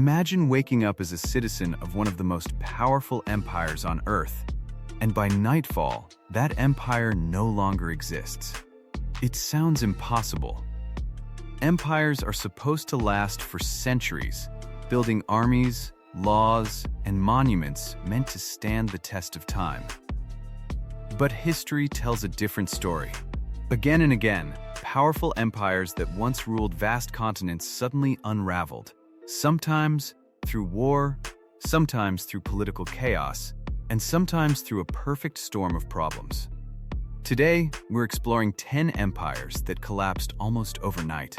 Imagine waking up as a citizen of one of the most powerful empires on Earth, and by nightfall, that empire no longer exists. It sounds impossible. Empires are supposed to last for centuries, building armies, laws, and monuments meant to stand the test of time. But history tells a different story. Again and again, powerful empires that once ruled vast continents suddenly unraveled, sometimes through war, sometimes through political chaos, and sometimes through a perfect storm of problems. Today, we're exploring 10 empires that collapsed almost overnight.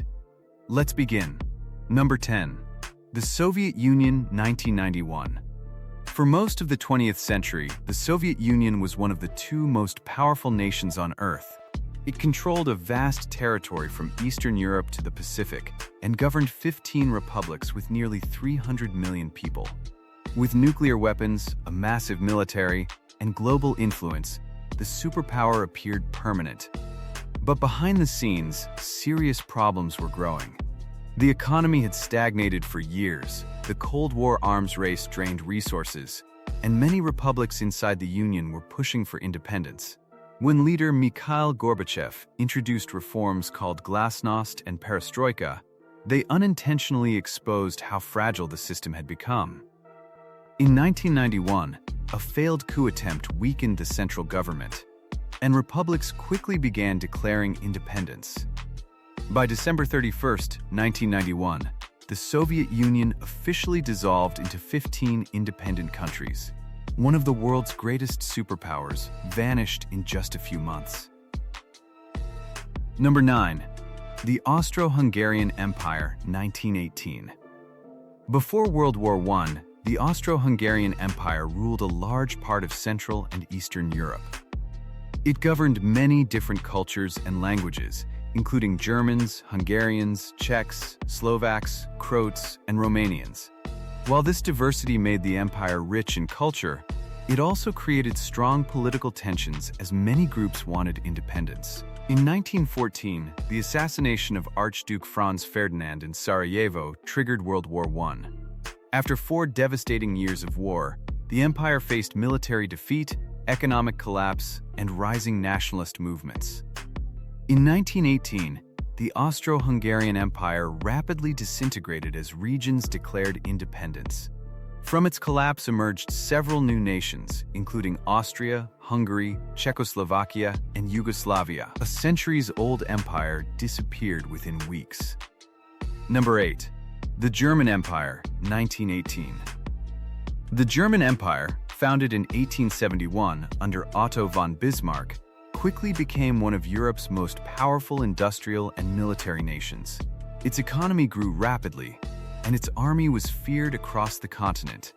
Let's begin. Number 10. The Soviet Union, 1991. For most of the 20th century, the Soviet Union was one of the two most powerful nations on Earth. It controlled a vast territory from Eastern Europe to the Pacific and governed 15 republics with nearly 300 million people. With nuclear weapons, a massive military, and global influence, the superpower appeared permanent. But behind the scenes, serious problems were growing. The economy had stagnated for years, the Cold War arms race drained resources, and many republics inside the Union were pushing for independence. When leader Mikhail Gorbachev introduced reforms called Glasnost and Perestroika, they unintentionally exposed how fragile the system had become. In 1991, a failed coup attempt weakened the central government, and republics quickly began declaring independence. By December 31, 1991, the Soviet Union officially dissolved into 15 independent countries. One of the world's greatest superpowers vanished in just a few months. Number 9. The Austro-Hungarian Empire, 1918. Before World War I, the Austro-Hungarian Empire ruled a large part of Central and Eastern Europe. It governed many different cultures and languages, including Germans, Hungarians, Czechs, Slovaks, Croats, and Romanians. While this diversity made the empire rich in culture, it also created strong political tensions as many groups wanted independence. In 1914, the assassination of Archduke Franz Ferdinand in Sarajevo triggered World War I. After 4 devastating years of war, the empire faced military defeat, economic collapse, and rising nationalist movements. In 1918, the Austro-Hungarian Empire rapidly disintegrated as regions declared independence. From its collapse emerged several new nations, including Austria, Hungary, Czechoslovakia, and Yugoslavia. A centuries-old empire disappeared within weeks. Number 8. The German Empire, 1918. The German Empire, founded in 1871 under Otto von Bismarck, quickly became one of Europe's most powerful industrial and military nations. Its economy grew rapidly, and its army was feared across the continent.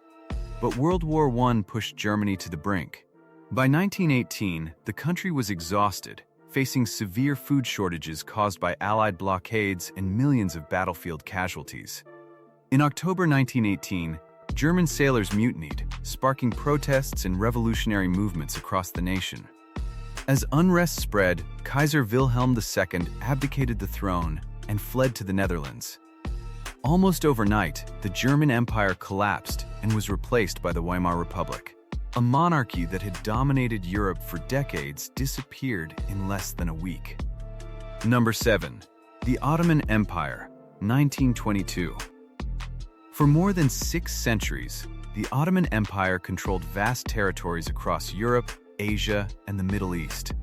But World War I pushed Germany to the brink. By 1918, the country was exhausted, facing severe food shortages caused by Allied blockades and millions of battlefield casualties. In October 1918, German sailors mutinied, sparking protests and revolutionary movements across the nation. As unrest spread, Kaiser Wilhelm II abdicated the throne and fled to the Netherlands. Almost overnight, the German Empire collapsed and was replaced by the Weimar Republic. A monarchy that had dominated Europe for decades disappeared in less than a week. Number 7. The Ottoman Empire, 1922. For more than 6 centuries, the Ottoman Empire controlled vast territories across Europe, Asia, and the Middle East.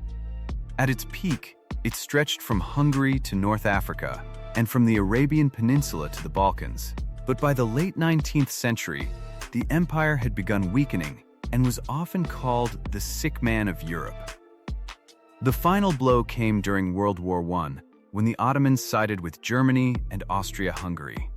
At its peak, it stretched from Hungary to North Africa, and from the Arabian Peninsula to the Balkans. But by the late 19th century, the empire had begun weakening and was often called the sick man of Europe. The final blow came during World War I, when the Ottomans sided with Germany and Austria-Hungary.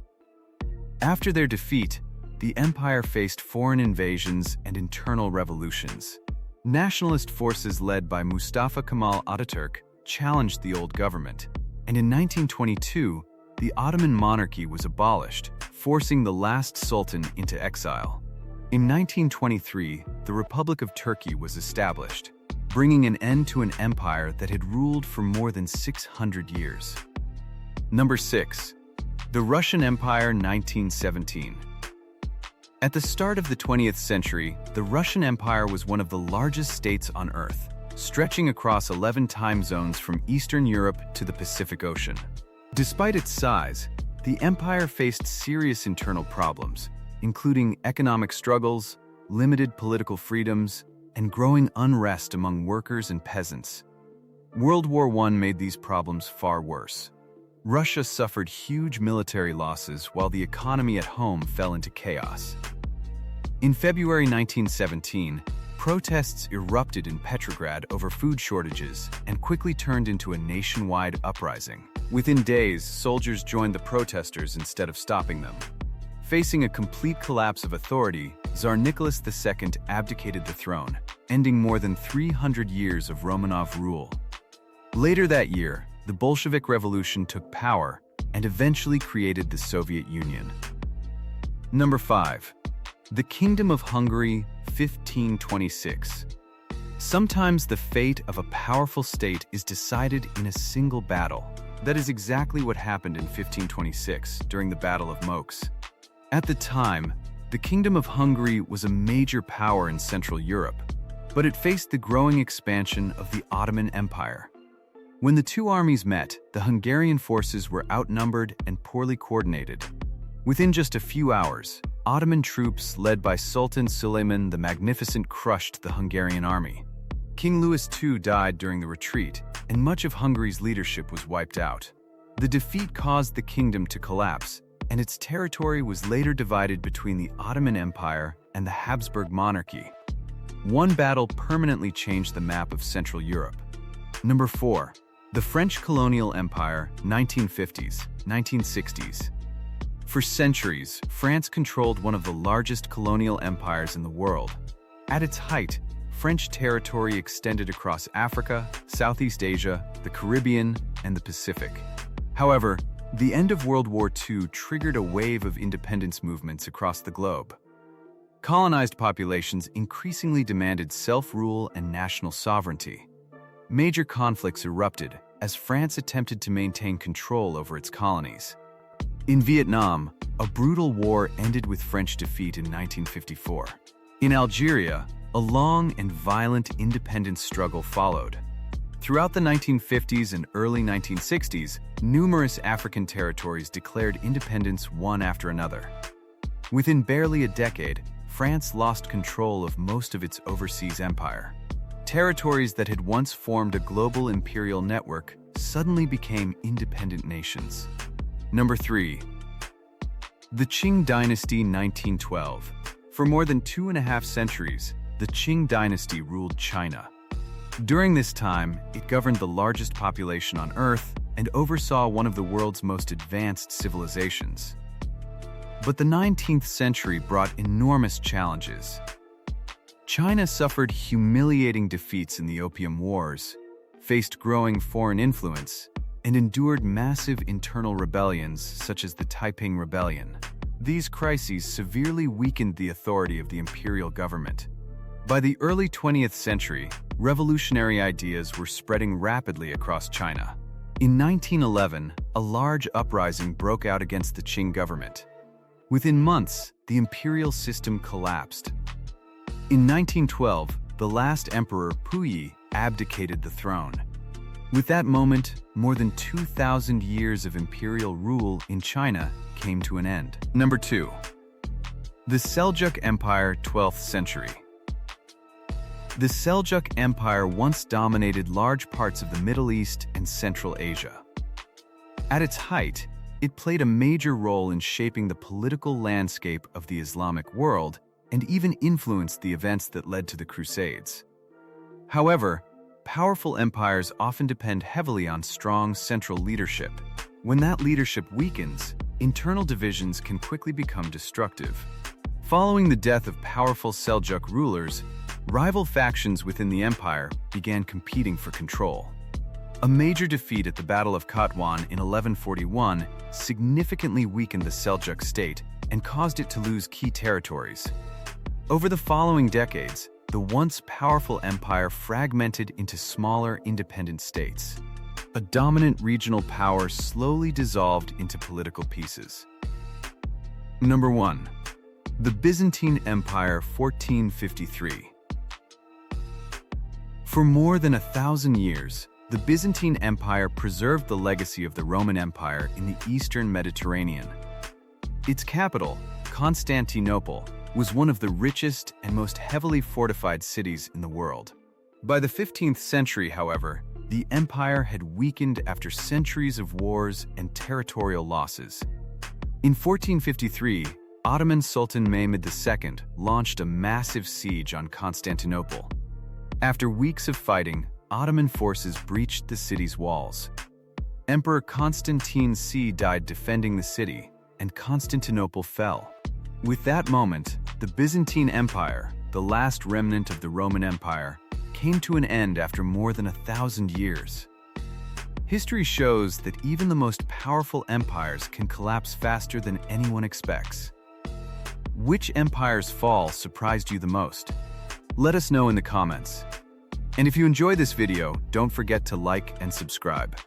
After their defeat, the empire faced foreign invasions and internal revolutions. Nationalist forces led by Mustafa Kemal Ataturk challenged the old government, and in 1922, the Ottoman monarchy was abolished, forcing the last sultan into exile. In 1923, the Republic of Turkey was established, bringing an end to an empire that had ruled for more than 600 years. Number 6. The Russian Empire, 1917. At the start of the 20th century, the Russian Empire was one of the largest states on Earth, stretching across 11 time zones from Eastern Europe to the Pacific Ocean. Despite its size, the empire faced serious internal problems, including economic struggles, limited political freedoms, and growing unrest among workers and peasants. World War I made these problems far worse. Russia suffered huge military losses while the economy at home fell into chaos. In February 1917, protests erupted in Petrograd over food shortages and quickly turned into a nationwide uprising. Within days, soldiers joined the protesters instead of stopping them. Facing a complete collapse of authority, Tsar Nicholas II abdicated the throne, ending more than 300 years of Romanov rule. Later that year, the Bolshevik Revolution took power and eventually created the Soviet Union. Number 5. The Kingdom of Hungary, 1526. Sometimes the fate of a powerful state is decided in a single battle. That is exactly what happened in 1526 during the Battle of Moks. At the time, the Kingdom of Hungary was a major power in Central Europe, but it faced the growing expansion of the Ottoman Empire. When the two armies met, the Hungarian forces were outnumbered and poorly coordinated. Within just a few hours, Ottoman troops led by Sultan Suleiman the Magnificent crushed the Hungarian army. King Louis II died during the retreat, and much of Hungary's leadership was wiped out. The defeat caused the kingdom to collapse, and its territory was later divided between the Ottoman Empire and the Habsburg monarchy. One battle permanently changed the map of Central Europe. Number 4. The French Colonial Empire, 1950s, 1960s. For centuries, France controlled one of the largest colonial empires in the world. At its height, French territory extended across Africa, Southeast Asia, the Caribbean, and the Pacific. However, the end of World War II triggered a wave of independence movements across the globe. Colonized populations increasingly demanded self-rule and national sovereignty. Major conflicts erupted as France attempted to maintain control over its colonies. In Vietnam, a brutal war ended with French defeat in 1954. In Algeria, a long and violent independence struggle followed. Throughout the 1950s and early 1960s, numerous African territories declared independence one after another. Within barely a decade, France lost control of most of its overseas empire. Territories that had once formed a global imperial network suddenly became independent nations. Number 3. The Qing Dynasty, 1912. For more than 2.5 centuries, the Qing Dynasty ruled China. During this time, it governed the largest population on Earth and oversaw one of the world's most advanced civilizations. But the 19th century brought enormous challenges. China suffered humiliating defeats in the Opium Wars, faced growing foreign influence, and endured massive internal rebellions such as the Taiping Rebellion. These crises severely weakened the authority of the imperial government. By the early 20th century, revolutionary ideas were spreading rapidly across China. In 1911, a large uprising broke out against the Qing government. Within months, the imperial system collapsed. In 1912, the last emperor Puyi abdicated the throne. With that moment, more than 2,000 years of imperial rule in China came to an end. Number 2. The Seljuk Empire, 12th century. The Seljuk Empire once dominated large parts of the Middle East and Central Asia. At its height, it played a major role in shaping the political landscape of the Islamic world and even influenced the events that led to the Crusades. However, powerful empires often depend heavily on strong central leadership. When that leadership weakens, internal divisions can quickly become destructive. Following the death of powerful Seljuk rulers, rival factions within the empire began competing for control. A major defeat at the Battle of Katwan in 1141 significantly weakened the Seljuk state and caused it to lose key territories. Over the following decades, the once powerful empire fragmented into smaller independent states. A dominant regional power slowly dissolved into political pieces. Number 1. The Byzantine Empire, 1453. For more than 1,000 years, the Byzantine Empire preserved the legacy of the Roman Empire in the eastern Mediterranean. Its capital, Constantinople, was one of the richest and most heavily fortified cities in the world. By the 15th century, however, the empire had weakened after centuries of wars and territorial losses. In 1453, Ottoman Sultan Mehmed II launched a massive siege on Constantinople. After weeks of fighting, Ottoman forces breached the city's walls. Emperor Constantine C died defending the city, and Constantinople fell. With that moment, the Byzantine Empire, the last remnant of the Roman Empire, came to an end after more than 1,000 years. History shows that even the most powerful empires can collapse faster than anyone expects. Which empire's fall surprised you the most? Let us know in the comments. And if you enjoyed this video, don't forget to like and subscribe.